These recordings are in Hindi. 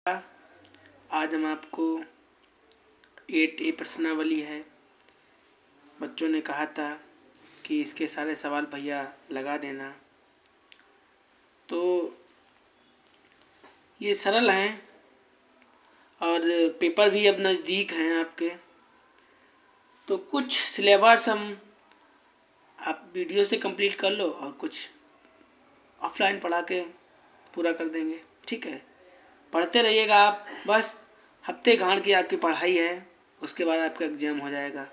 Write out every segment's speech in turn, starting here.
आज हम आपको 8A प्रश्नावली है। बच्चों ने कहा था कि इसके सारे सवाल भैया लगा देना, तो ये सरल हैं और पेपर भी अब नज़दीक हैं आपके, तो कुछ सिलेबस हम आप वीडियो से कंप्लीट कर लो और कुछ ऑफलाइन पढ़ा के पूरा कर देंगे। ठीक है, पढ़ते रहिएगा आप। बस हफ्ते गांठ की आपकी पढ़ाई है, उसके बाद आपका एग्ज़ाम हो जाएगा।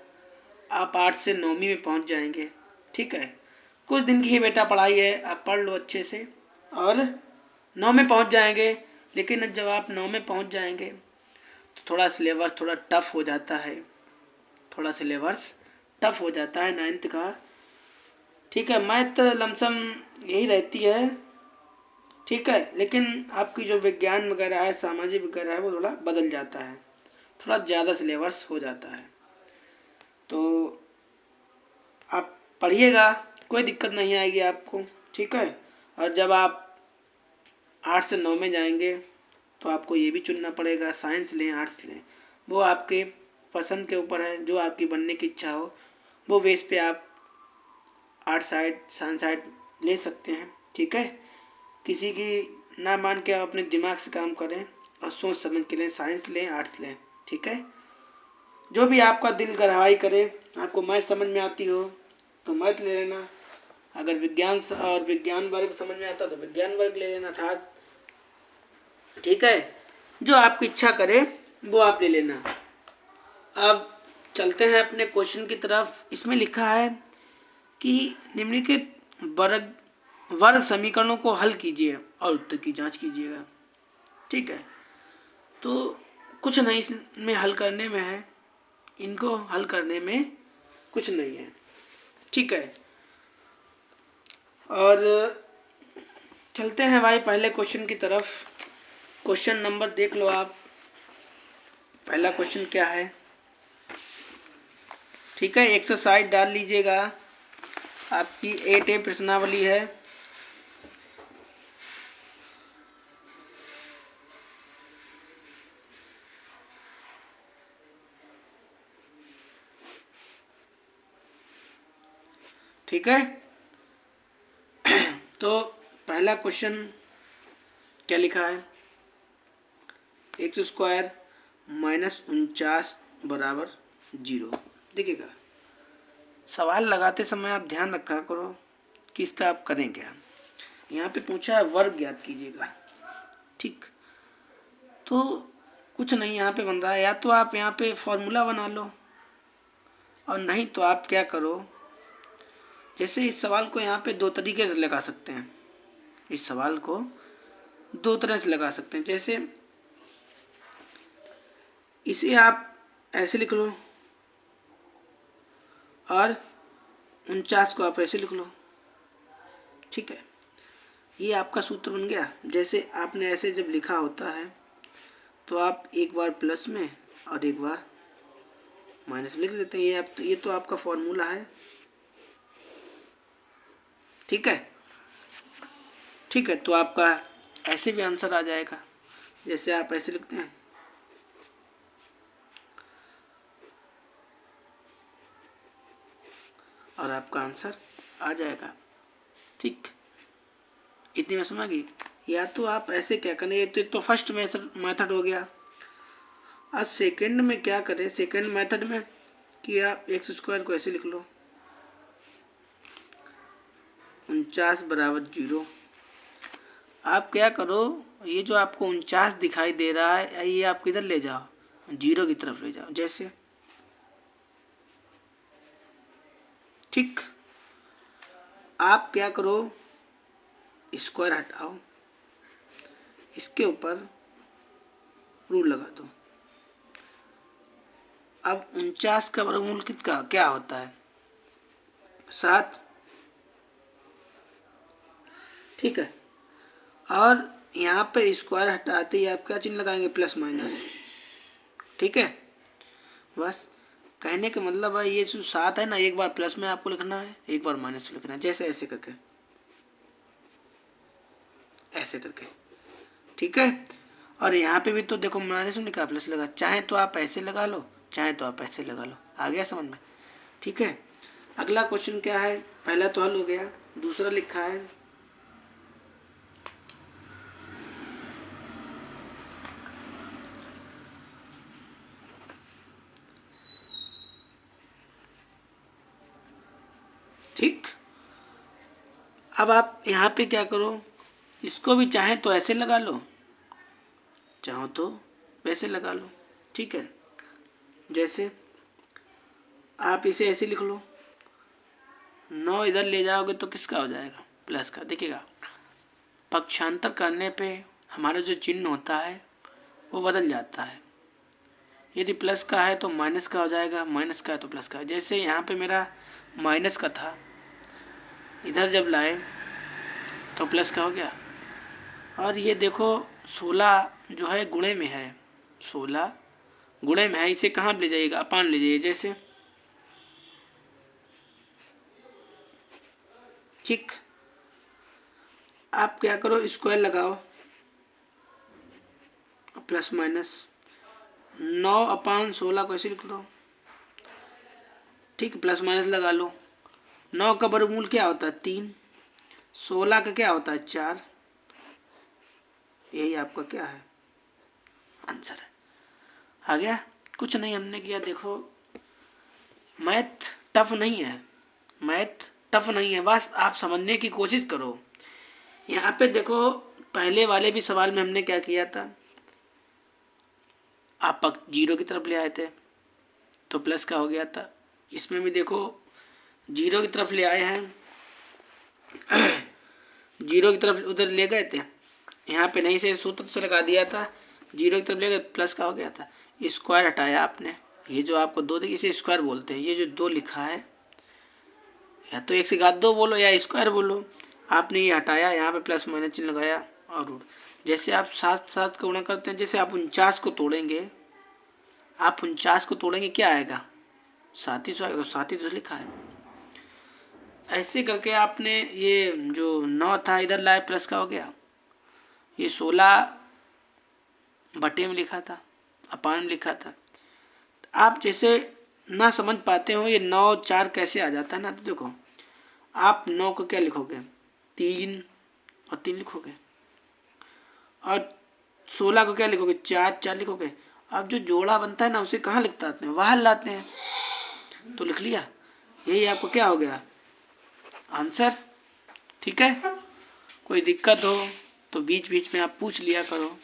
आप 8 से 9वीं में पहुंच जाएंगे। ठीक है, कुछ दिन की ही बेटा पढ़ाई है, आप पढ़ लो अच्छे से और 9 में पहुंच जाएंगे। लेकिन जब आप 9 में पहुंच जाएंगे तो थोड़ा सिलेबस थोड़ा टफ हो जाता है, थोड़ा सिलेबस टफ हो जाता है 9th का। ठीक है, मैथ लमसम यही रहती है। ठीक है, लेकिन आपकी जो विज्ञान वगैरह है, सामाजिक वगैरह है, वो थोड़ा बदल जाता है, थोड़ा ज़्यादा सिलेबस हो जाता है। तो आप पढ़िएगा, कोई दिक्कत नहीं आएगी आपको। ठीक है, और जब आप 8 से 9 में जाएंगे तो आपको ये भी चुनना पड़ेगा, साइंस लें आर्ट्स लें, वो आपके पसंद के ऊपर है। जो आपकी बनने की इच्छा हो वो बेस पे आप आर्ट साइड साइंस साइड ले सकते हैं। ठीक है, किसी की ना मान के आप अपने दिमाग से काम करें और सोच समझ के लें, साइंस लें आर्ट्स लें। ठीक है, जो भी आपका दिल गहराई करे। आपको मैथ समझ में आती हो तो मैथ ले लेना, अगर विज्ञान वर्ग समझ में आता तो विज्ञान वर्ग ले लेना था। ठीक है, जो आपकी इच्छा करे वो आप ले लेना। अब चलते हैं अपने क्वेश्चन की तरफ। इसमें लिखा है कि निम्नलिखित वर्ग समीकरणों को हल कीजिए और उत्तर की जांच कीजिएगा। ठीक है, तो कुछ नहीं इसमें हल करने में है, इनको हल करने में कुछ नहीं है। ठीक है, और चलते हैं भाई पहले क्वेश्चन की तरफ। क्वेश्चन नंबर देख लो आप, पहला क्वेश्चन क्या है। ठीक है, एक्सरसाइज डाल लीजिएगा, आपकी 8A प्रश्नावली है। ठीक है, तो पहला क्वेश्चन क्या लिखा है, x² -49 बराबर 0। देखिएगा, सवाल लगाते समय आप ध्यान रखा करो कि इसका आप करें क्या। यहाँ पे पूछा है वर्ग ज्ञात कीजिएगा। ठीक, तो कुछ नहीं यहाँ पे बन रहा है, या तो आप यहाँ पे फॉर्मूला बना लो और नहीं तो आप क्या करो, जैसे इस सवाल को यहाँ पे 2 तरीके से लगा सकते हैं। इस सवाल को 2 तरह से लगा सकते हैं। जैसे इसे आप ऐसे लिख लो और 49 को आप ऐसे लिख लो। ठीक है, ये आपका सूत्र बन गया। जैसे आपने ऐसे जब लिखा होता है तो आप एक बार प्लस में और एक बार माइनस में लिख देते हैं। ये तो आपका फॉर्मूला है। ठीक है, ठीक है, तो आपका ऐसे भी आंसर आ जाएगा, जैसे आप ऐसे लिखते हैं और आपका आंसर आ जाएगा। ठीक, इतनी में समझ गई। या तो आप ऐसे क्या करें, ये तो फर्स्ट मेथड हो गया। अब सेकंड में क्या करें, सेकंड मेथड में कि आप x² को ऐसे लिख लो, 49 बराबर 0। आप क्या करो, ये जो आपको 49 दिखाई दे रहा है, ये आप किधर ले जाओ, 0 की तरफ ले जाओ जैसे। ठीक, आप क्या करो, स्क्वायर हटाओ, इसके ऊपर रूल लगा दो। अब 49 का वर्गमूल कितना क्या होता है, 7। ठीक है, और यहाँ पे स्क्वायर हटाते ही आप क्या चिन्ह लगाएंगे, प्लस माइनस। ठीक है, बस कहने का मतलब है ये जो 7 है ना, एक बार प्लस में आपको लिखना है, एक बार माइनस में लिखना है, जैसे ऐसे करके, ऐसे करके। ठीक है, और यहाँ पे भी तो देखो माइनस में लिखा प्लस लगा, चाहे तो आप ऐसे लगा लो, चाहे तो आप ऐसे लगा लो। आ गया समझ में? ठीक है। अगला क्वेश्चन क्या है, पहला तो हल हो गया, दूसरा लिखा है ठीक। अब आप यहाँ पे क्या करो, इसको भी चाहे तो ऐसे लगा लो, चाहो तो वैसे लगा लो। ठीक है, जैसे आप इसे ऐसे लिख लो, 9 इधर ले जाओगे तो किसका हो जाएगा, प्लस का। देखिएगा पक्षांतर करने पे हमारा जो चिन्ह होता है वो बदल जाता है, यदि प्लस का है तो माइनस का हो जाएगा, माइनस का है तो प्लस का। जैसे यहाँ पे मेरा माइनस का था, इधर जब लाए तो प्लस का हो गया। और ये देखो 16 जो है गुणे में है, 16 गुणे में है, इसे कहाँ ले जाइएगा, अपान ले जाइए। जैसे ठीक, आप क्या करो, स्क्वायर लगाओ, प्लस माइनस 9/16 को ऐसे लिख लो। ठीक, प्लस माइनस लगा लो। 9 का वर्गमूल क्या होता है, 3। 16 का क्या होता है, 4। यही आपका क्या है, आंसर है। आ गया? कुछ नहीं हमने किया। देखो मैथ टफ नहीं है, मैथ टफ नहीं है, बस आप समझने की कोशिश करो। यहाँ पे देखो पहले वाले भी सवाल में हमने क्या किया था, आप पक्ष 0 की तरफ ले आए थे तो प्लस का हो गया था। इसमें भी देखो 0 की तरफ ले आए हैं, 0 की तरफ उधर ले गए थे, यहाँ पे नहीं से सूत्र से लगा दिया था, 0 की तरफ ले गए प्लस का हो गया था। स्क्वायर हटाया आपने, ये जो आपको 2 इसे स्क्वायर बोलते हैं, ये जो 2 लिखा है या तो 1 से घात 2 बोलो या स्क्वायर बोलो, आपने ये हटाया, यहाँ पे प्लस माइनस चिन्ह लगाया और रूट। जैसे आप 7 का गुणा करते हैं, जैसे आप 49 को तोड़ेंगे, आप 49 को तोड़ेंगे क्या आएगा, 3700 आएगा, तो 3700 लिखा है। ऐसे करके आपने ये जो 9 था इधर लाए, प्लस का हो गया। ये 16 बटे में लिखा था, अपान में लिखा था। आप जैसे ना समझ पाते हो ये 9 4 कैसे आ जाता है ना, तो देखो आप 9 को क्या लिखोगे, 3 और 3 लिखोगे, और 16 को क्या लिखोगे, 4 4 लिखोगे। अब जो जोड़ा बनता है ना उसे कहाँ लिखते आते हैं, वहाँ लाते हैं, तो लिख लिया। यही आपको क्या हो गया, आंसर। ठीक है, कोई दिक्कत हो तो बीच बीच में आप पूछ लिया करो,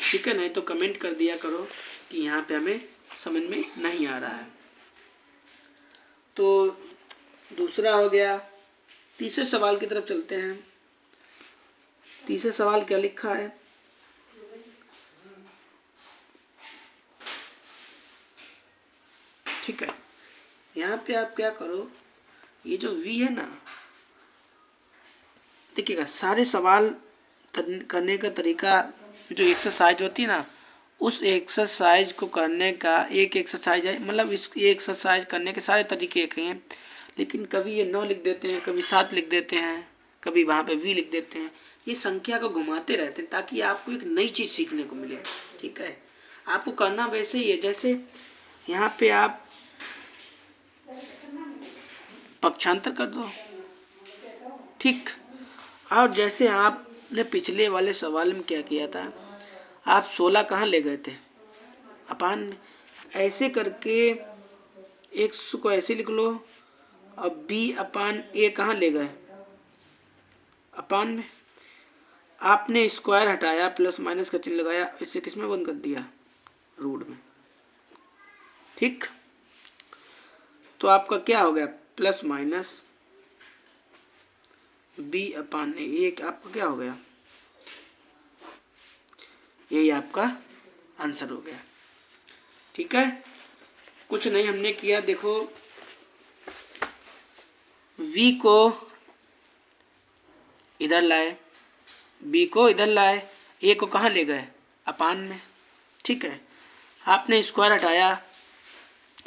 ठीक है, नहीं तो कमेंट कर दिया करो कि यहाँ पे हमें समझ में नहीं आ रहा है। तो दूसरा हो गया, तीसरे सवाल की तरफ चलते हैं। तीसरे सवाल क्या लिखा है, ठीक है, यहाँ पे आप क्या करो, ये जो v है ना, देखिएगा सारे सवाल करने का तरीका, जो एक्सरसाइज होती है ना, उस एक्सरसाइज को करने का एक एक्सरसाइज है, मतलब इस एक्सरसाइज करने के सारे तरीके एक ही हैं, लेकिन कभी ये 9 लिख देते हैं, कभी 7 लिख देते हैं, कभी वहाँ पे v लिख देते हैं। ये संख्या को घुमाते रहते हैं ताकि आपको एक नई चीज़ सीखने को मिले। ठीक है, आपको करना वैसे ही है, जैसे यहाँ पे आप पक्षांतर कर दो, ठीक। और जैसे आपने पिछले वाले सवाल में क्या किया था, आप 16 कहाँ ले गए थे, अपान में। ऐसे करके x को ऐसे लिख लो, अब b/a कहाँ ले गए, अपान में। आपने स्क्वायर हटाया, प्लस माइनस का चिन्ह लगाया, इसे किस में बंद कर दिया, रूट में। ठीक, तो आपका क्या हो गया, प्लस माइनस b/a, ये आपका क्या हो गया, यही आपका आंसर हो गया। ठीक है, कुछ नहीं हमने किया। देखो v को इधर लाए, b को इधर लाए, a को कहाँ ले गए, अपान में। ठीक है, आपने स्क्वायर हटाया,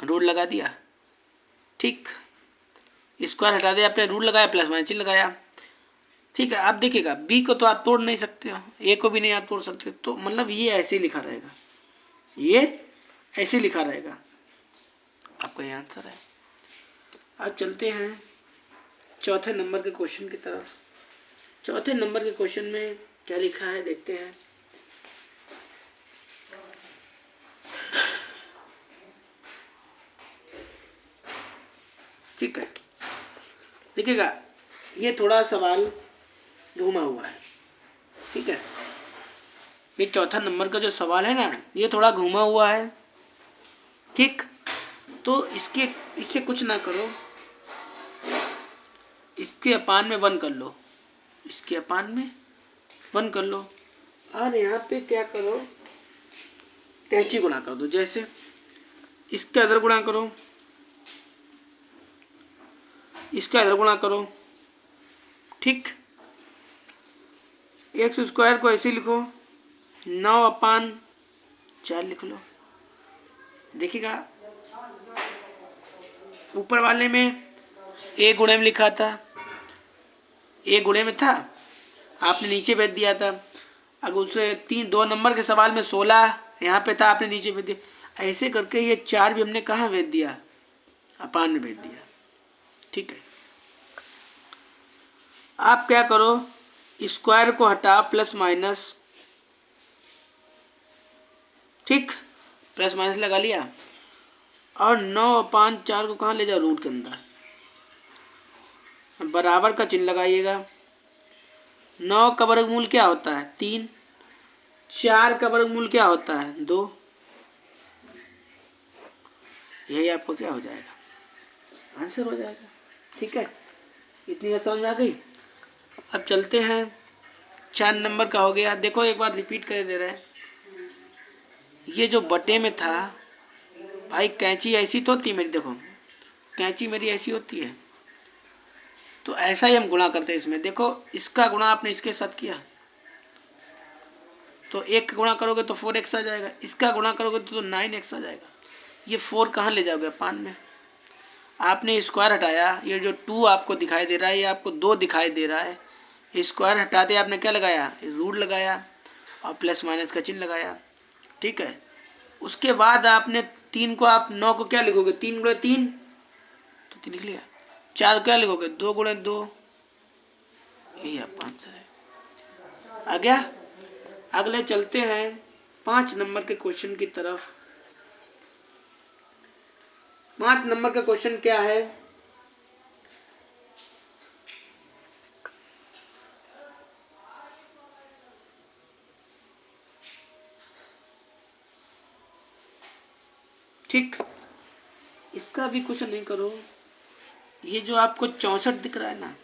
रूट लगा दिया। ठीक, स्क्वायर हटा दिया, आपने रूट लगाया, प्लस माइनस चिन्ह लगाया। ठीक है। आप देखिएगा बी को तो आप तोड़ नहीं सकते हो, ए को भी नहीं आप तोड़ सकते, तो मतलब ये ऐसे लिखा रहेगा, ये ऐसे लिखा रहेगा, आपका ये आंसर है। अब चलते हैं चौथे नंबर के क्वेश्चन की तरफ। चौथे नंबर के क्वेश्चन में क्या लिखा है देखते हैं। ठीक है, देखिएगा ये थोड़ा सवाल घुमा हुआ है। ठीक है, ये चौथा नंबर का जो सवाल है ना, ये थोड़ा घुमा हुआ है। ठीक, तो इससे कुछ ना करो, इसके अपान में 1 कर लो, इसके अपान में 1 कर लो, और यहाँ पे क्या करो, टैची गुणा कर दो। जैसे इसका इधर गुणा करो, इसका इधर गुणा करो। ठीक, एक्स स्क्वायर को ऐसे लिखो, 9/4 लिख लो। देखिएगा ऊपर वाले में ए गुणे में लिखा था, ए गुणे में था, आपने नीचे भेज दिया था। अगर उससे 2 नंबर के सवाल में 16 यहाँ पे था, आपने नीचे भेज दिया। ऐसे करके ये 4 भी हमने कहाँ भेज दिया, अपान में भेज दिया। ठीक है, आप क्या करो, स्क्वायर को हटा प्लस माइनस। ठीक, प्लस माइनस लगा लिया, और 9/4 को कहाँ ले जाओ, रूट के अंदर, बराबर का चिन्ह लगाइएगा। 9 का वर्गमूल क्या होता है, 3। 4 का वर्गमूल क्या होता है, 2। यही आपको क्या हो जाएगा, आंसर हो जाएगा। ठीक है, इतनी बात समझ आ गई। अब चलते हैं 4 नंबर का हो गया। देखो एक बार रिपीट कर दे रहे हैं, ये जो बटे में था भाई, कैंची ऐसी तो होती है मेरी, देखो कैंची मेरी ऐसी होती है, तो ऐसा ही हम गुणा करते हैं इसमें। देखो इसका गुणा आपने इसके साथ किया, तो 1 का गुणा करोगे तो 4x आ जाएगा, इसका गुणा करोगे तो 9x आ जाएगा। ये 4 कहाँ ले जाओगे, अपान में। आपने स्क्वायर हटाया, ये जो 2 आपको दिखाई दे रहा है, ये आपको 2 दिखाई दे रहा है। स्क्वायर हटाते आपने क्या लगाया, रूट लगाया, और प्लस माइनस का चिन्ह लगाया। ठीक है, उसके बाद आपने 3 को, आप 9 को क्या लिखोगे, 3 × 3 तो 3 लिख लिया। 4 क्या लिखोगे, 2 × 2, यही आपका आंसर है। आ गया। अगले चलते हैं 5 नंबर के क्वेश्चन की तरफ। 5 नंबर का क्वेश्चन क्या है, ठीक, इसका भी कुछ नहीं करो। ये जो आपको 64 दिख रहा है ना,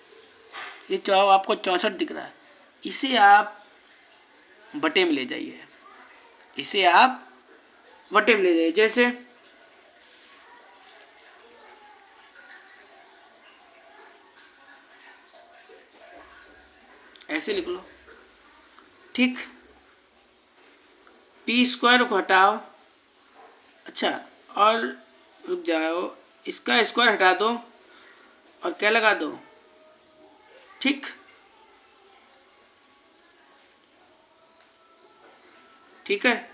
ये जो आपको 64 दिख रहा है, इसे आप बटे में ले जाइए, इसे आप बटे में ले जाइए। जैसे ऐसे लिख लो। ठीक, p² को हटाओ, अच्छा, और रुक जाओ, इसका स्क्वायर हटा दो और क्या लगा दो। ठीक, ठीक है।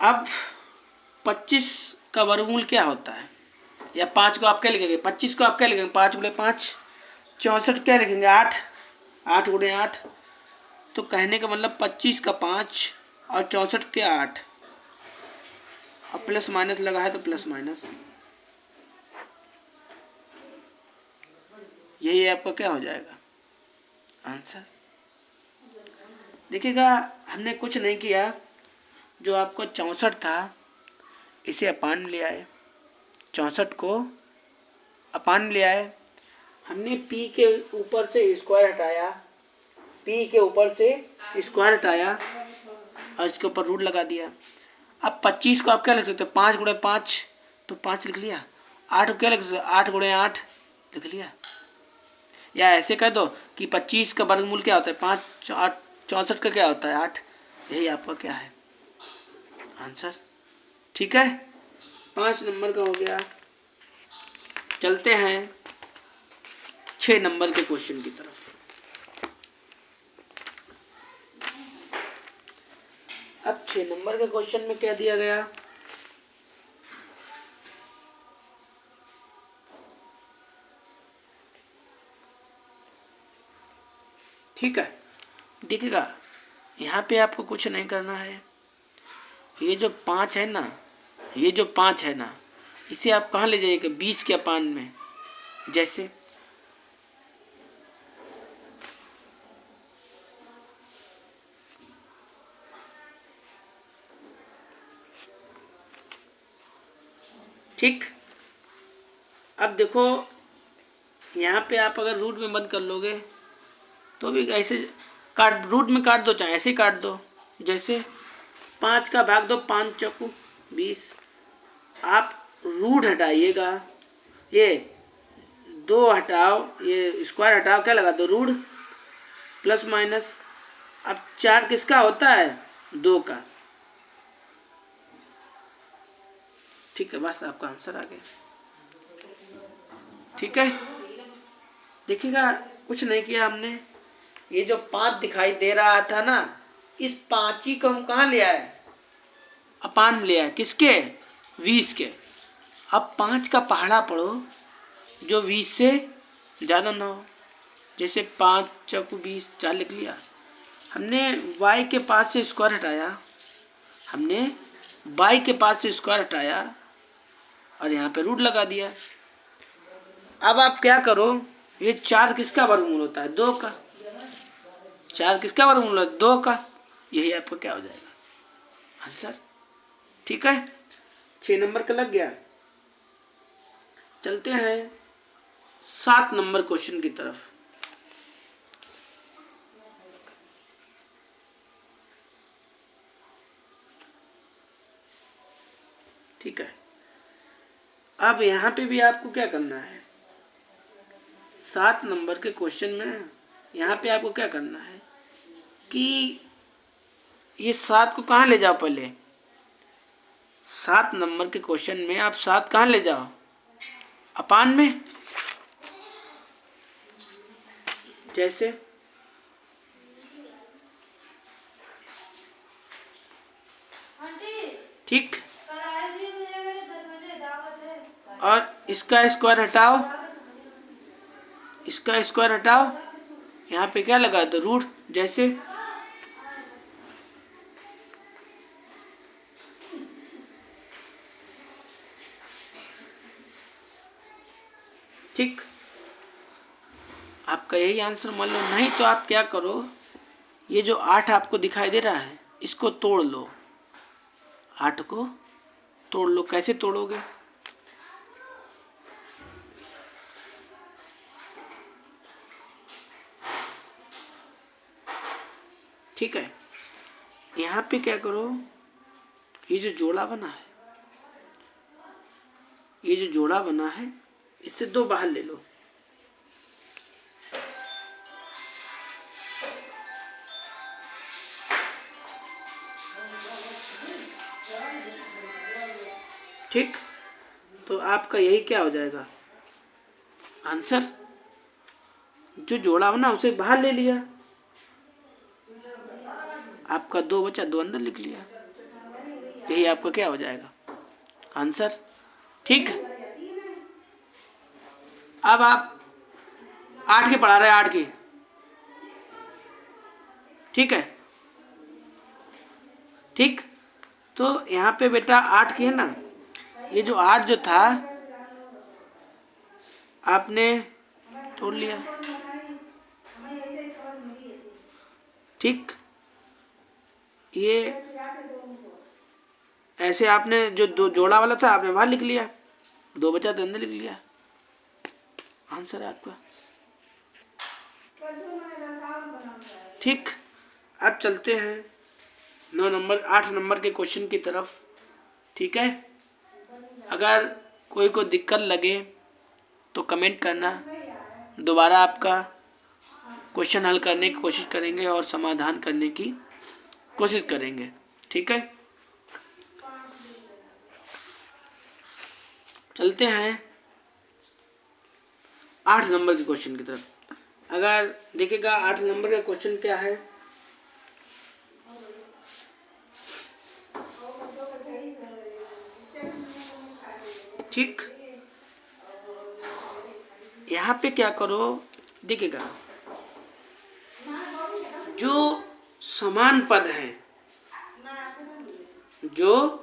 अब 25 का वर्गमूल क्या होता है, या 5 को आप क्या लिखेंगे, 25 को आप क्या लिखेंगे, 5 × 5 64 क्या लिखेंगे, 8, 8 × 8। तो कहने का मतलब 25 का 5 और 64 के 8, और प्लस माइनस लगा है तो प्लस माइनस, यही आपका क्या हो जाएगा, आंसर। देखिएगा हमने कुछ नहीं किया, जो आपको 64 था इसे अपान में ले आए, 64 को अपान में ले आए। हमने p के ऊपर से स्क्वायर हटाया, p के ऊपर से स्क्वायर हटाया और इसके ऊपर रूट लगा दिया। अब 25 को आप क्या लिख सकते हो, 5 × 5 तो 5 लिख लिया। 8 को क्या लिख सकते हो, 8 × 8 लिख लिया। या ऐसे कह दो कि 25 का वर्गमूल क्या होता है, 5, 8, 64 का क्या होता है, 8। यही आपका क्या है, आंसर। ठीक है, 5 नंबर का हो गया। चलते हैं 6 नंबर के क्वेश्चन की तरफ। अब 6 नंबर के क्वेश्चन में क्या दिया गया, ठीक है, देखिएगा यहाँ पे आपको कुछ नहीं करना है। ये जो 5 है ना, ये जो 5 है ना, इसे आप कहाँ ले जाइएगा, 20 के अपान में। जैसे ठीक, अब देखो यहाँ पे आप अगर रूट में बंद कर लोगे तो भी ऐसे काट, रूट में काट दो चाहे ऐसे ही काट दो। जैसे 5 का भाग दो, 5 चौकू 20। आप रूट हटाइएगा, ये 2 हटाओ, ये स्क्वायर हटाओ, क्या लगा दो, रूट प्लस माइनस। अब 4 किसका होता है, 2 का। ठीक है, बस आपका आंसर आ गया। ठीक है, देखिएगा कुछ नहीं किया हमने। ये जो 5 दिखाई दे रहा था ना, इस 5 ही को हम कहाँ ले आए, अपान ले आए, किसके, 20 के। अब 5 का पहाड़ा पढ़ो जो 20 से ज़्यादा ना हो। जैसे 5 चौकू 20, 4 लिख लिया। हमने y के पास से स्क्वायर हटाया, हमने y के पास से स्क्वायर हटाया और यहाँ पे रूट लगा दिया। अब आप क्या करो, ये 4 किसका वर्गमूल होता है, 2 का। 4 किसका वर्गमूल है, 2 का। यही आपका क्या हो जाएगा, आंसर। ठीक है, 6 नंबर का लग गया। चलते हैं 7 नंबर क्वेश्चन की तरफ। ठीक है, अब यहाँ पे भी आपको क्या करना है, 7 नंबर के क्वेश्चन में यहाँ पे आपको क्या करना है कि ये 7 को कहाँ ले जाओ, पहले 7 नंबर के क्वेश्चन में आप 7 कहाँ ले जाओ, अपान में। जैसे ठीक, और इसका स्क्वायर हटाओ, इसका स्क्वायर हटाओ, यहाँ पे क्या लगा दो, रूट। जैसे ठीक, आपका यही आंसर मान लो। नहीं तो आप क्या करो, ये जो 8 आपको दिखाई दे रहा है इसको तोड़ लो, 8 को तोड़ लो। कैसे तोड़ोगे, ठीक है, यहाँ पे क्या करो, ये जो जोड़ा बना है, ये जो जोड़ा बना है इससे 2 बाहर ले लो। ठीक, तो आपका यही क्या हो जाएगा, आंसर। जो जोड़ा बना उसे बाहर ले लिया, आपका 2 बचा, 2 अंदर लिख लिया। यही आपका क्या हो जाएगा, आंसर। ठीक, अब आप 8 के पढ़ा रहे हैं, 8 की, ठीक है। ठीक, तो यहाँ पे बेटा 8 की है ना, ये जो 8 जो था आपने तोड़ लिया। ठीक, ये ऐसे आपने जो 2 जोड़ा वाला था आपने बाहर लिख लिया, 2 बचा तो अंदर लिख लिया, आंसर है आपका। ठीक, अब चलते हैं 9 नंबर 8 नंबर के क्वेश्चन की तरफ। ठीक है, अगर कोई को दिक्कत लगे तो कमेंट करना, दोबारा आपका क्वेश्चन हल करने की कोशिश करेंगे और समाधान करने की कोशिश करेंगे। ठीक है, चलते हैं 8 नंबर के क्वेश्चन की तरफ। अगर देखिएगा 8 नंबर का क्वेश्चन क्या है, ठीक। यहाँ पे क्या करो, देखिएगा जो समान पद हैं, जो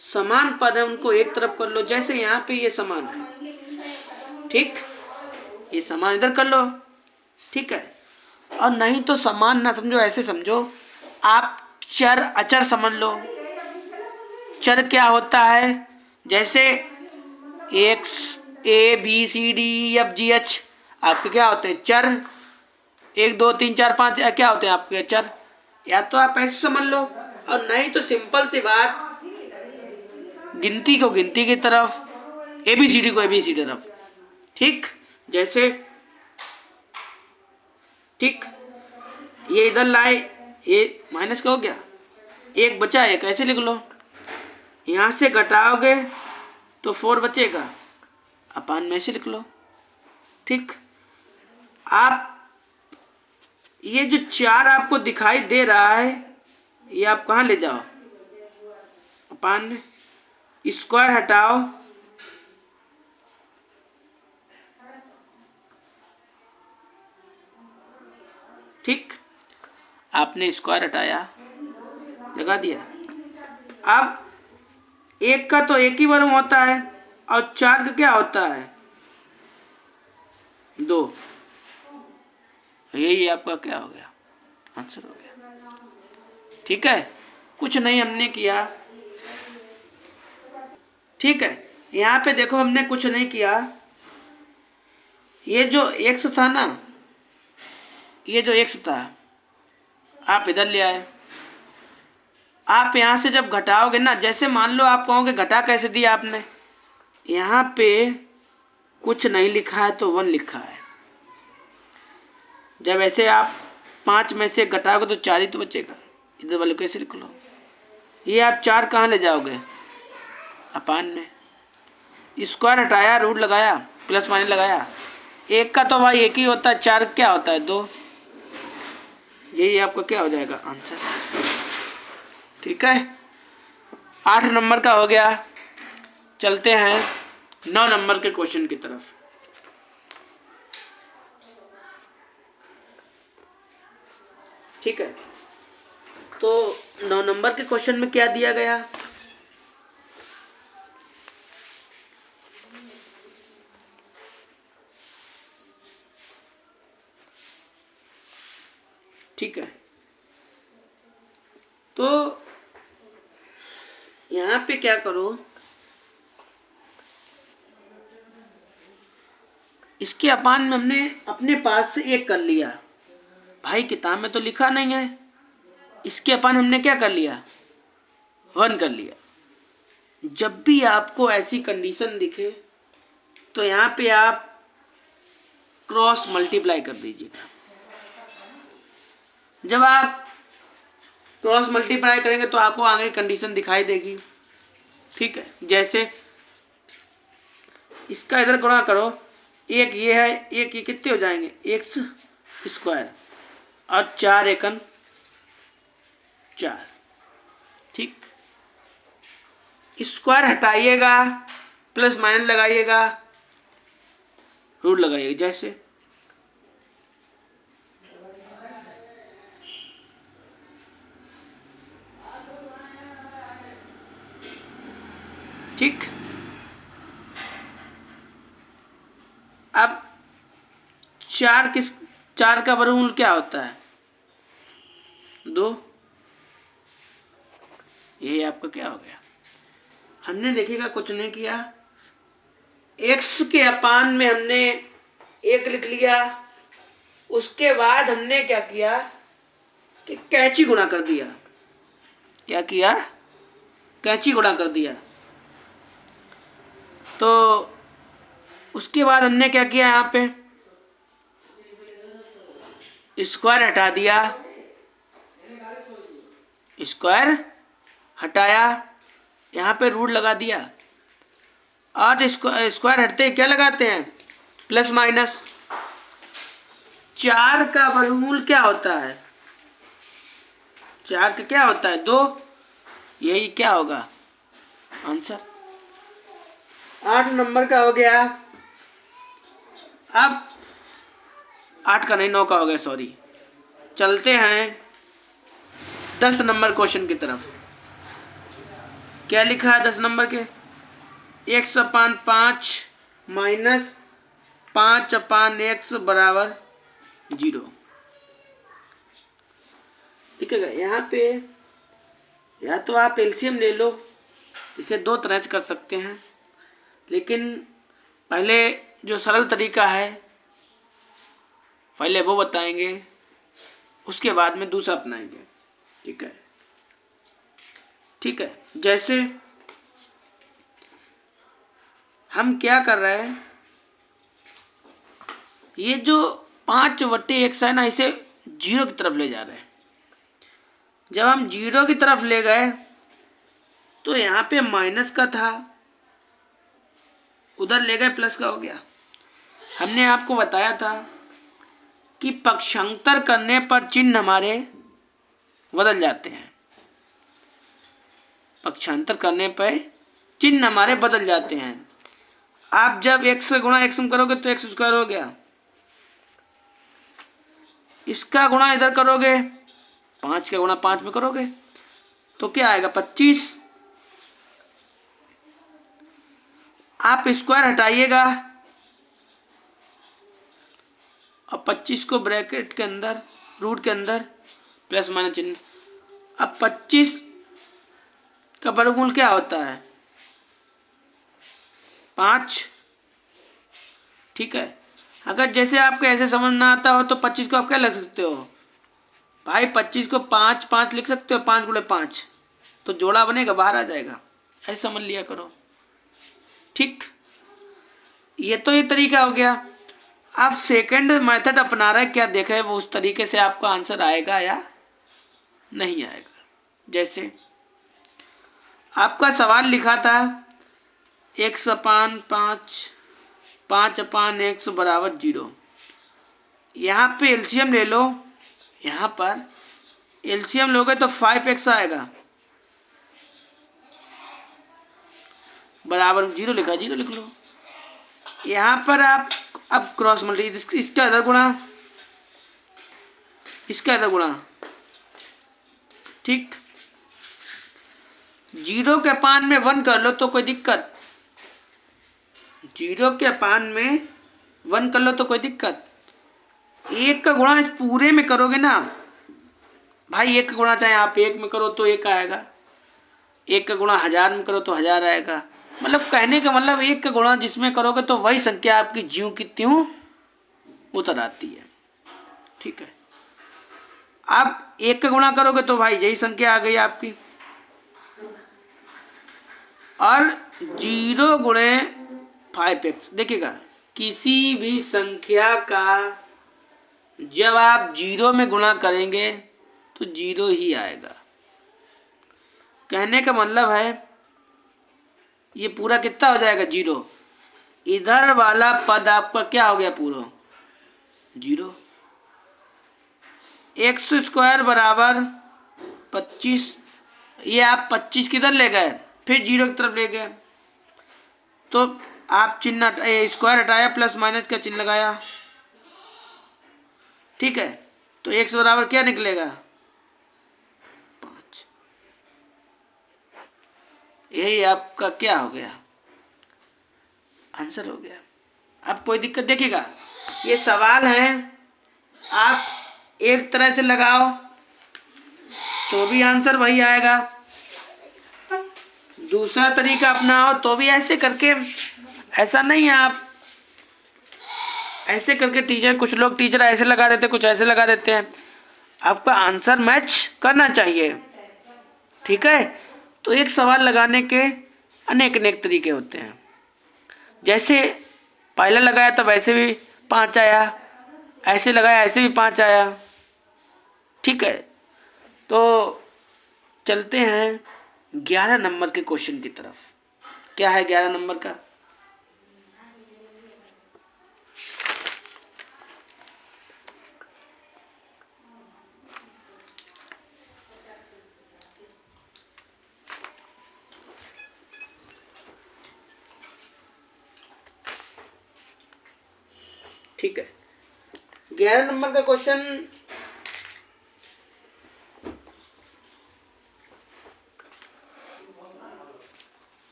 समान पद है उनको एक तरफ कर लो। जैसे यहाँ पे ये समान है, ठीक, ये समान इधर कर लो, ठीक है। और नहीं तो समान ना समझो, ऐसे समझो आप चर अचर समझ लो। चर क्या होता है, जैसे X A B C D F G H आपके क्या होते हैं, चर। 1 2 3 4 5 क्या होते हैं आपके चर। या तो आप ऐसे समझ लो, और नहीं तो सिंपल सी बात, गिनती को गिनती की तरफ, ABCD को ABCD तरफ, ठीक। जैसे ठीक, ये इधर लाए, ये माइनस का हो गया, एक बचा, एक ऐसे लिख लो। यहाँ से घटाओगे तो 4 बचेगा, अपान में से लिख लो, ठीक। आप ये जो 4 आपको दिखाई दे रहा है, ये आप कहाँ ले जाओ, अपान में, स्क्वायर हटाओ, ठीक। आपने स्क्वायर हटाया, लगा दिया। अब 1 का तो 1 ही वर्ग होता है, और 4 का क्या होता है, 2। यही आपका क्या हो गया, आंसर हो गया, ठीक है। कुछ नहीं हमने किया, ठीक है। यहाँ पे देखो हमने कुछ नहीं किया, ये जो x था ना, ये जो x था आप इधर ले आए। आप यहाँ से जब घटाओगे ना, जैसे मान लो आप कहोगे घटा कैसे दिया आपने, यहाँ पे कुछ नहीं लिखा है तो 1 लिखा है। जब ऐसे आप 5 में से घटाओगे तो 4 ही तो बचेगा, इधर वाले कैसे लिख लो। ये आप 4 कहाँ ले जाओगे, अपान में, स्क्वायर हटाया, रूट लगाया, प्लस माइनस लगाया। 1 का तो भाई 1 ही होता है, 4 क्या होता है, 2। यही आपका क्या हो जाएगा, आंसर, ठीक है। 8 नंबर का हो गया। चलते हैं 9 नंबर के क्वेश्चन की तरफ। ठीक है, तो 9 नंबर के क्वेश्चन में क्या दिया गया, ठीक है। तो यहाँ पे क्या करो, इसके अपान में हमने अपने पास से 1 कर लिया। भाई किताब में तो लिखा नहीं है, इसके अपान हमने क्या कर लिया, 1 कर लिया। जब भी आपको ऐसी कंडीशन दिखे तो यहाँ पे आप क्रॉस मल्टीप्लाई कर दीजिएगा। जब आप क्रॉस मल्टीप्लाई करेंगे तो आपको आगे कंडीशन दिखाई देगी, ठीक है। जैसे इसका इधर गुणा करो, 1 ये है, 1 ये कितने हो जाएंगे, x स्क्वायर, और 4 एकन 4, ठीक। स्क्वायर हटाइएगा, प्लस माइनस लगाइएगा, रूट लगाइएगा, जैसे ठीक। अब 4 का वर्गमूल क्या होता है, 2। यही आपका क्या हो गया। हमने देखिएगा कुछ नहीं किया, x के अपान में हमने 1 लिख लिया। उसके बाद हमने क्या किया कि कैंची गुणा कर दिया। क्या किया, कैंची गुणा कर दिया। तो उसके बाद हमने क्या किया, यहाँ पे स्क्वायर हटा दिया, स्क्वायर हटाया, यहाँ पे रूट लगा दिया। और स्क्वायर हटते क्या लगाते हैं, प्लस माइनस 4 का वर्गमूल क्या होता है? 4 का क्या होता है? 2। यही क्या होगा आंसर। 8 नंबर का हो गया। अब 8 का नहीं, 9 का हो गया, सॉरी। चलते हैं 10 नंबर क्वेश्चन की तरफ। क्या लिखा है 10 नंबर के? x/5 माइनस 5/x बराबर 0। ठीक है, यहाँ पे या तो आप एलसीएम ले लो, इसे दो तरह से कर सकते हैं, लेकिन पहले जो सरल तरीका है पहले वो बताएंगे, उसके बाद में दूसरा अपनाएंगे। ठीक है, ठीक है। जैसे हम क्या कर रहे हैं, ये जो 5/x है ना, इसे 0 की तरफ ले जा रहे हैं। जब हम 0 की तरफ ले गए तो यहाँ पे माइनस का था, उधर ले गए प्लस का हो गया। हमने आपको बताया था कि पक्षांतर करने पर चिन्ह हमारे बदल जाते हैं। पक्षांतर करने पर चिन्ह हमारे बदल जाते हैं। आप जब x गुणा x में करोगे तो x स्क्वायर हो गया, इसका गुणा इधर करोगे, 5 का गुणा 5 में करोगे तो क्या आएगा 25। आप स्क्वायर हटाइएगा और 25 को ब्रैकेट के अंदर, रूट के अंदर प्लस माइनस चिन्ह। अब 25 का वर्गमूल क्या होता है? 5। ठीक है, अगर जैसे आपको ऐसे समझ ना आता हो तो 25 को आप क्या लिख सकते हो भाई? 25 को 5 5 लिख सकते हो, 5 गुणे 5 तो जोड़ा बनेगा, बाहर आ जाएगा, ऐसे समझ लिया करो। ठीक, ये तो ये तरीका हो गया। आप सेकंड मेथड अपना रहे, क्या देख रहे हैं वो उस तरीके से आपका आंसर आएगा या नहीं आएगा। जैसे आपका सवाल लिखा था x/5 5/x बराबर 0। यहाँ पे एलसीएम ले लो, यहाँ पर एलसीएम लोगे तो 5x आएगा, बराबर 0 लिखा, 0 लिख लो। यहाँ पर आप अब क्रॉस मल्टीप्लाई, इसका इधर गुणा, इसका इधर गुणा। ठीक, 0 के पान में 1 कर लो तो कोई दिक्कत, 0 के पान में 1 कर लो तो कोई दिक्कत। 1 का गुणा इस पूरे में करोगे ना भाई, 1 का गुणा चाहे आप 1 में करो तो 1 आएगा, 1 का गुणा 1000 में करो तो 1000 आएगा। मतलब कहने का मतलब 1 का गुणा जिसमें करोगे तो वही संख्या आपकी ज्यों की त्यों उतर आती है। ठीक है, आप 1 का गुणा करोगे तो भाई यही संख्या आ गई आपकी। और 0 गुणे 5x, देखिएगा किसी भी संख्या का जब आप 0 में गुणा करेंगे तो 0 ही आएगा। कहने का मतलब है ये पूरा कितना हो जाएगा 0, इधर वाला पद आपका क्या हो गया पूरा 0। एक्स स्क्वायर बराबर 25, ये आप 25 किधर ले गए, फिर 0 की तरफ ले गए तो आप चिन्ह स्क्वायर हटाया, प्लस माइनस का चिन्ह लगाया। ठीक है, तो x बराबर क्या निकलेगा 5। यही आपका क्या हो गया आंसर हो गया। अब कोई दिक्कत, देखिएगा ये सवाल है, आप एक तरह से लगाओ तो भी आंसर वही आएगा, दूसरा तरीका अपनाओ तो भी ऐसे करके। ऐसा नहीं है आप ऐसे करके, टीचर कुछ लोग टीचर ऐसे लगा देते, कुछ ऐसे लगा देते हैं, आपका आंसर मैच करना चाहिए। ठीक है, तो एक सवाल लगाने के अनेक अनेक तरीके होते हैं। जैसे पहले लगाया तो वैसे भी 5 आया, ऐसे लगाया ऐसे भी 5 आया। ठीक है, तो चलते हैं 11 नंबर के क्वेश्चन की तरफ। क्या है 11 नंबर का? ठीक है, 11 नंबर का क्वेश्चन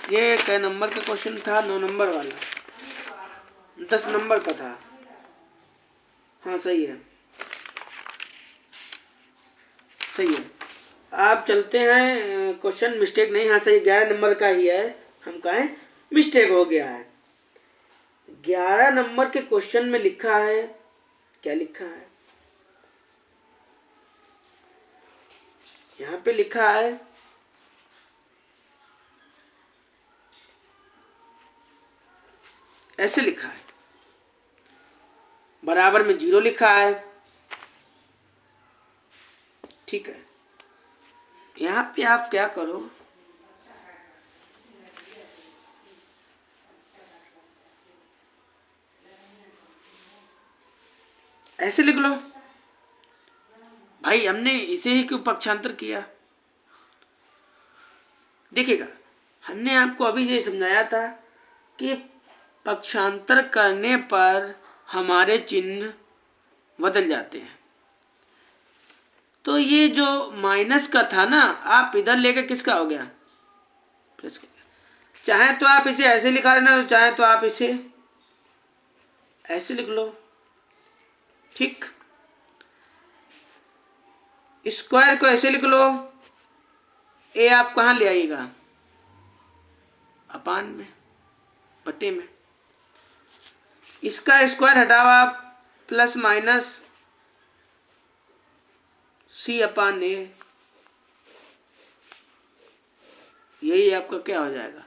ये कै नंबर का क्वेश्चन था? 9 नंबर वाला, 10 नंबर का था। हाँ सही है, सही है। आप चलते हैं, क्वेश्चन मिस्टेक नहीं, हाँ सही 11 नंबर का ही है। हम कहें मिस्टेक हो गया है। 11 नंबर के क्वेश्चन में लिखा है, क्या लिखा है यहाँ पे? लिखा है ऐसे लिखा है, बराबर में 0 लिखा है। ठीक है, यहाँ पे आप क्या करो, ऐसे लिख लो भाई। हमने इसे ही क्यों पक्षांतर किया? देखिएगा, हमने आपको अभी ये समझाया था कि पक्षांतर करने पर हमारे चिन्ह बदल जाते हैं। तो ये जो माइनस का था ना, आप इधर लेके किसका हो गया? प्लस का। चाहे तो आप इसे ऐसे लिखा लेना, तो चाहे तो आप इसे ऐसे लिख लो। ठीक, स्क्वायर को ऐसे लिख लो, ए आप कहाँ ले आइएगा? अपान में, बटे में। इसका स्क्वायर हटाओ आप, प्लस माइनस सी अपान ए, यही आपका क्या हो जाएगा?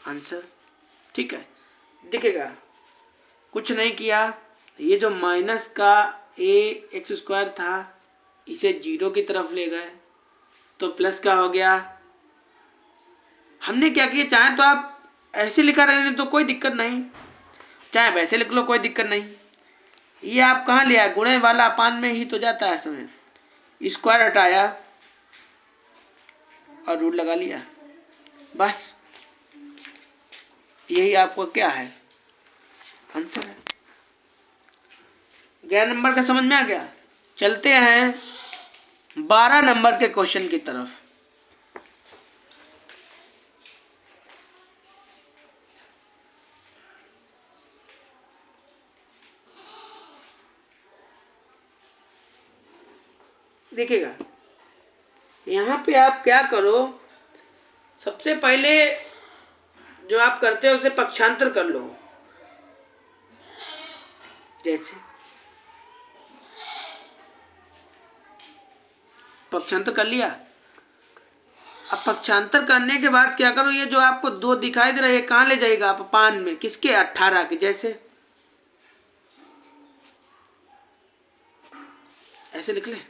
आंसर। ठीक है, दिखेगा, कुछ नहीं किया। ये जो माइनस का ए एक्स स्क्वायर था, इसे 0 की तरफ ले गए तो प्लस का हो गया। हमने क्या किया, चाहे तो आप ऐसे लिखा रहने तो कोई दिक्कत नहीं, चाहे वैसे लिख लो, कोई दिक्कत नहीं। ये आप कहाँ ले आए? गुणे वाला अपान में ही तो जाता है समय। स्क्वायर हटाया और रूट लगा लिया, बस यही आपको क्या है? आंसर है। 11 नंबर का समझ में आ गया? चलते हैं 12 नंबर के क्वेश्चन की तरफ। देखिएगा, यहाँ पे आप क्या करो, सबसे पहले जो आप करते हो उसे पक्षांतर कर लो। जैसे पक्षांतर कर लिया। अब पक्षांतर करने के बाद क्या करो, ये जो आपको 2 दिखाई दे रहा है, ये कहाँ ले जाएगा आप? अपान में, किसके? 18 के। जैसे ऐसे लिख ले।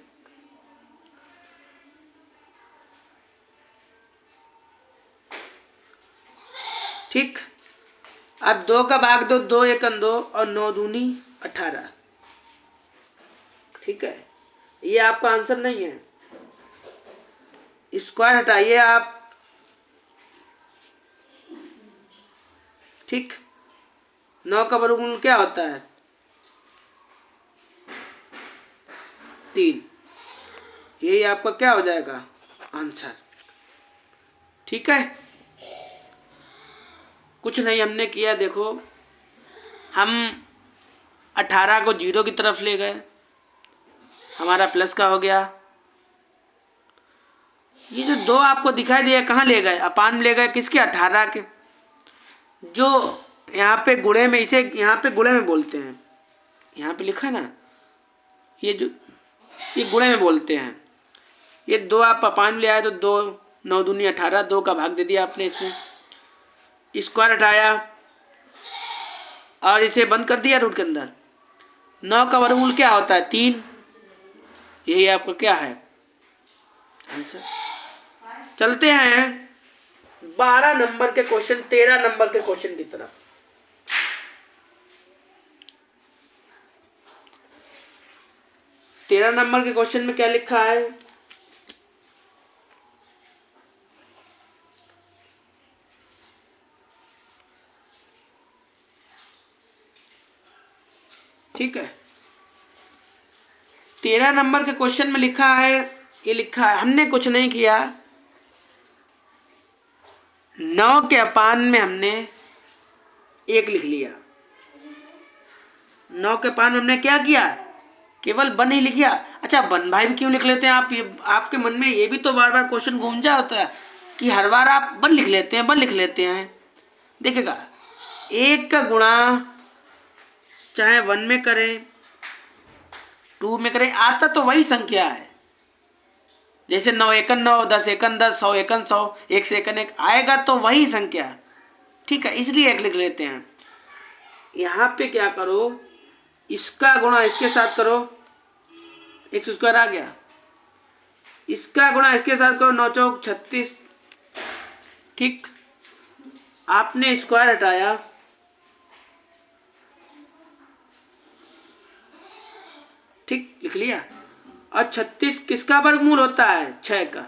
ठीक, अब 2 का भाग दो, 2 एक 2 और 9 दूनी 18। ठीक है, ये आपका आंसर नहीं है। स्क्वायर हटाइए आप। ठीक, 9 का वर्गमूल क्या होता है? 3। यही आपका क्या हो जाएगा? आंसर। ठीक है, कुछ नहीं हमने किया। देखो, हम 18 को 0 की तरफ ले गए, हमारा प्लस का हो गया। ये जो 2 आपको दिखाई दिया, कहाँ ले गए? अपान में ले गए, किसके? 18 के। जो यहाँ पे गुणे में, इसे यहाँ पे गुणे में बोलते हैं, यहाँ पे लिखा है ना, ये जो ये गुणे में बोलते हैं। ये 2 आप अपान में ले आए तो 2 9 दूनी 18, 2 का भाग दे दिया आपने इसमें, स्क्वायर हटाया और इसे बंद कर दिया रूट के अंदर। 9 का वर्गमूल क्या होता है? 3। यही आपका क्या है? आंसर। चलते हैं 12 नंबर के क्वेश्चन, 13 नंबर के क्वेश्चन की तरफ। तेरह नंबर के क्वेश्चन में क्या लिखा है? ठीक है। 13 नंबर के क्वेश्चन में लिखा है, ये लिखा है, हमने कुछ नहीं किया, 9 के अपान में हमने 1 लिख लिया। 9 के अपान में हमने क्या किया, केवल 1 ही लिख लिया। अच्छा 1 भाई भी क्यों लिख लेते हैं आप, ये आपके मन में ये भी तो बार बार क्वेश्चन घूम जा होता है कि हर बार आप 1 लिख लेते हैं, 1 लिख लेते हैं। देखिएगा 1 का गुणा चाहे 1 में करें 2 में करें, आता तो वही संख्या है। जैसे 9 एकन 9, 10 एकन 10, 100 एकन 100, 1 से एकन 1, आएगा तो वही संख्या। ठीक है, इसलिए 1 लिख लेते हैं। यहाँ पे क्या करो, इसका गुणा इसके साथ करो, x स्क्वायर आ गया। इसका गुणा इसके साथ करो, 9 चौक 36। ठीक, आपने स्क्वायर हटाया, ठीक लिख लिया। और 36 किसका वर्गमूल होता है, 6 का।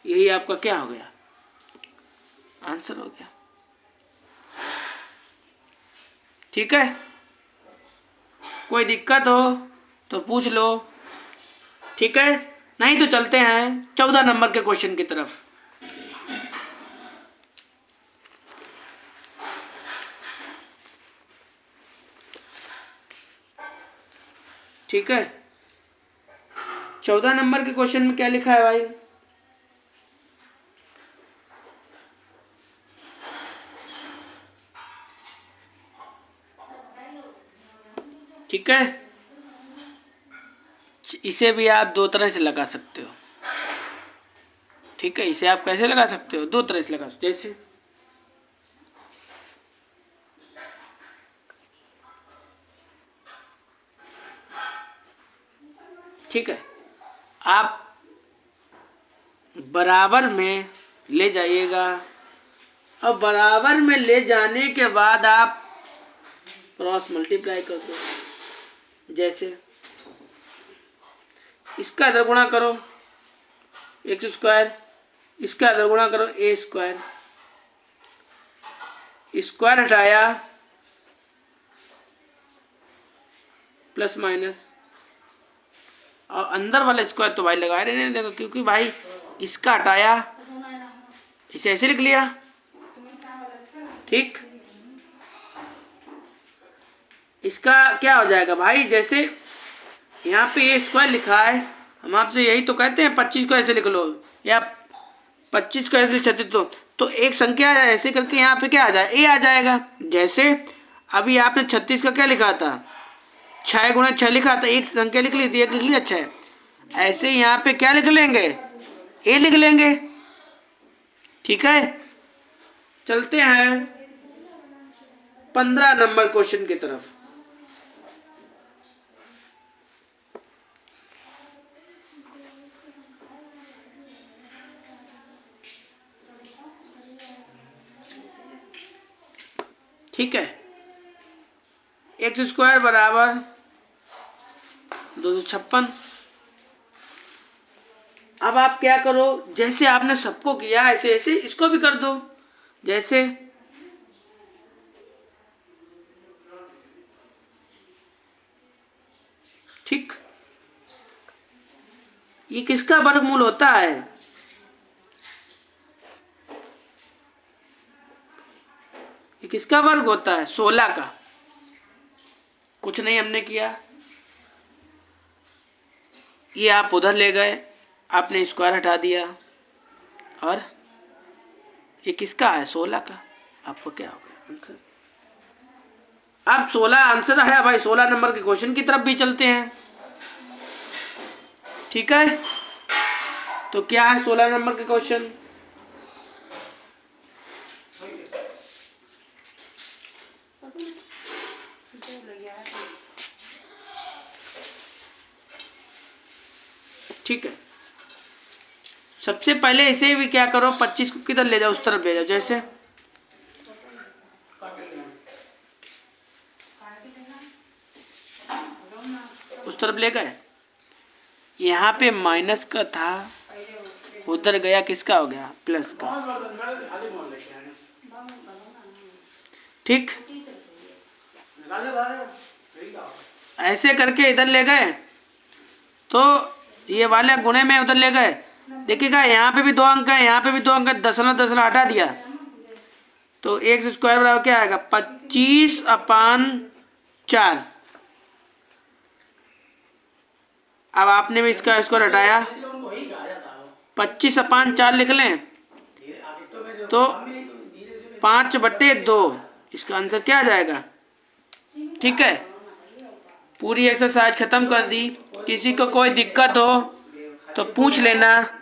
यही आपका क्या हो गया, आंसर हो गया। ठीक है, कोई दिक्कत हो तो पूछ लो। ठीक है, नहीं तो चलते हैं 14 नंबर के क्वेश्चन की तरफ। ठीक है, 14 नंबर के क्वेश्चन में क्या लिखा है भाई, ठीक है, इसे भी आप 2 तरह से लगा सकते हो। ठीक है, इसे आप कैसे लगा सकते हो, 2 तरह से लगा सकते हो। जैसे ठीक है, आप बराबर में ले जाइएगा, और बराबर में ले जाने के बाद आप क्रॉस मल्टीप्लाई कर दो। जैसे इसका अदर गुणा करो x स्क्वायर, इसका अदर गुणा करो a स्क्वायर, स्क्वायर हटाया प्लस माइनस, और अंदर वाला स्क्वायर तो भाई लगाए रहने देगा, क्योंकि भाई इसका हटाया, इसे ऐसे लिख लिया। ठीक, इसका क्या हो जाएगा भाई, जैसे यहाँ पे ये स्क्वायर लिखा है, हम आपसे यही तो कहते हैं 25 को ऐसे लिख लो, या 25 को ऐसे लिख सकते तो एक संख्या ऐसे करके यहाँ पे क्या आ जाए, ए आ जाएगा। जैसे अभी आपने 36 का क्या लिखा था, 6 गुणा 6 लिखा था, एक संख्या लिख ली थी, 1 लिख लिया 6। ऐसे यहाँ पे क्या लिख लेंगे, ए लिख लेंगे। ठीक है, चलते हैं 15 नंबर क्वेश्चन की तरफ। ठीक है, एक्स स्क्वायर बराबर 256। अब आप क्या करो, जैसे आपने सबको किया ऐसे ऐसे इसको भी कर दो। जैसे ठीक, ये किसका वर्गमूल होता है, ये किसका वर्ग होता है, 16 का। कुछ नहीं हमने किया, ये आप उधर ले गए, आपने स्क्वायर हटा दिया, और ये किसका है, 16 का। आपको क्या हो गया आंसर। अब 16 आंसर है भाई। 16 नंबर के क्वेश्चन की तरफ भी चलते हैं। ठीक है, तो क्या है 16 नंबर के क्वेश्चन, ठीक है। सबसे पहले इसे भी क्या करो, 25 को किधर ले जाओ, उस तरफ ले जाओ। जैसे उस तरफ ले गए, यहाँ पे माइनस का था, उधर गया किसका हो गया, प्लस का। ठीक, ऐसे करके इधर ले गए तो ये वाले गुणे में उधर ले गए। देखिएगा यहाँ पे भी 2 अंक है, यहाँ पे भी 2 अंक है, दशमलव दशमलव हटा दिया तो x स्क्वायर बराबर क्या आएगा 25/4। अब आपने भी इसका स्क्वायर हटाया 25/4 लिख लें तो 5/2 इसका आंसर क्या आ जाएगा। ठीक है, पूरी एक्सरसाइज खत्म कर दी। किसी को कोई दिक्कत हो तो पूछ लेना।